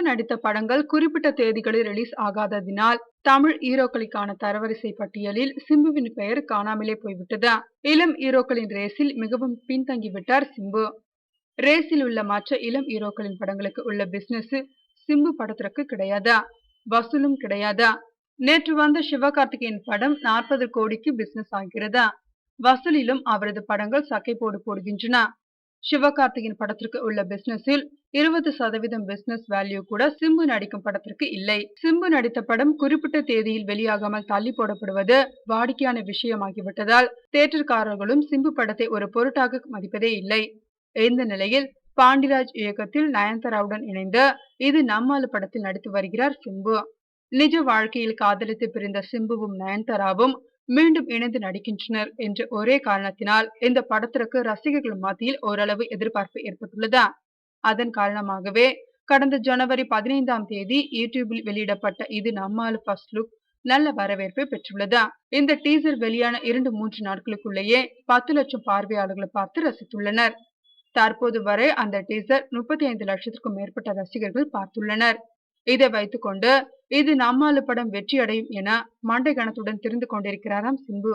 நடித்த படங்கள் குறிப்பிட்ட தேதிகளில் ரிலீஸ் ஆகாததினால் தமிழ் ஹீரோக்களுக்கான தரவரிசை பட்டியலில் சிம்புவின் பெயர் காணாமலே போய்விட்டது. இளம் ஹீரோக்களின் ரேஸில் மிகவும் பின்தங்கிவிட்டார் சிம்பு. ரேஸில் உள்ள மற்ற இளம் ஹீரோக்களின் படங்களுக்கு உள்ள பிசினஸ் சிம்பு படத்திற்கு கிடையாதா? வசூலும் கிடையாதா? நேற்று வந்த சிவகார்த்திகேயன் படம் 40 கோடிக்கு பிசினஸ் ஆகிறதா? வசூலிலும் அவரது படங்கள் சக்கை போடுகின்றன. சிவகார்த்திகேயன் படத்திற்கு உள்ள பிசினஸில் 20% பிசினஸ் வேல்யூ கூட சிம்பு நடிக்கும் படத்திற்கு இல்லை. சிம்பு நடித்த படம் குறிப்பிட்ட தேதியில் வெளியாகாமல் தள்ளி போடப்படுவது வாடிக்கையான விஷயமாகிவிட்டதால் தியேட்டர்காரர்களும் சிம்பு படத்தை ஒரு பொருட்டாக மதிப்பதே இல்லை. இந்த நிலையில் பாண்டிராஜ் இயக்கத்தில் நயன்தாராவுடன் இணைந்து இது நம்மாளு படத்தில் நடித்து வருகிறார் சிம்பு. நிஜ வாழ்க்கையில் காதலித்து பிரிந்த சிம்புவும் நயன்தாராவும் மீண்டும் இணைந்து நடிக்கின்றனர் என்ற ஒரே காரணத்தினால் இந்த படத்திற்கு ரசிகர்கள் மத்தியில் ஓரளவு எதிர்பார்ப்பு ஏற்பட்டுள்ளது. அதன் காரணமாகவே கடந்த ஜனவரி 15ஆம் தேதி யூடியூபில் வெளியிடப்பட்ட இது நம்மாளு ஃபர்ஸ்ட் லுக் நல்ல வரவேற்பை பெற்றுள்ளது. இந்த டீசர் வெளியான 2-3 நாட்களுக்குள்ளேயே 10 லட்சம் பார்வையாளர்களை பார்த்து ரசித்துள்ளனர். தற்போது வரை அந்த டீசர் 35 லட்சத்திற்கும் மேற்பட்ட ரசிகர்கள் பார்த்துள்ளனர். இதை வைத்துக்கொண்டு இது நம்மாளு படம் வெற்றி அடையும் என மண்டை கணத்துடன் திரிந்து கொண்டிருக்கிறாராம் சிம்பு.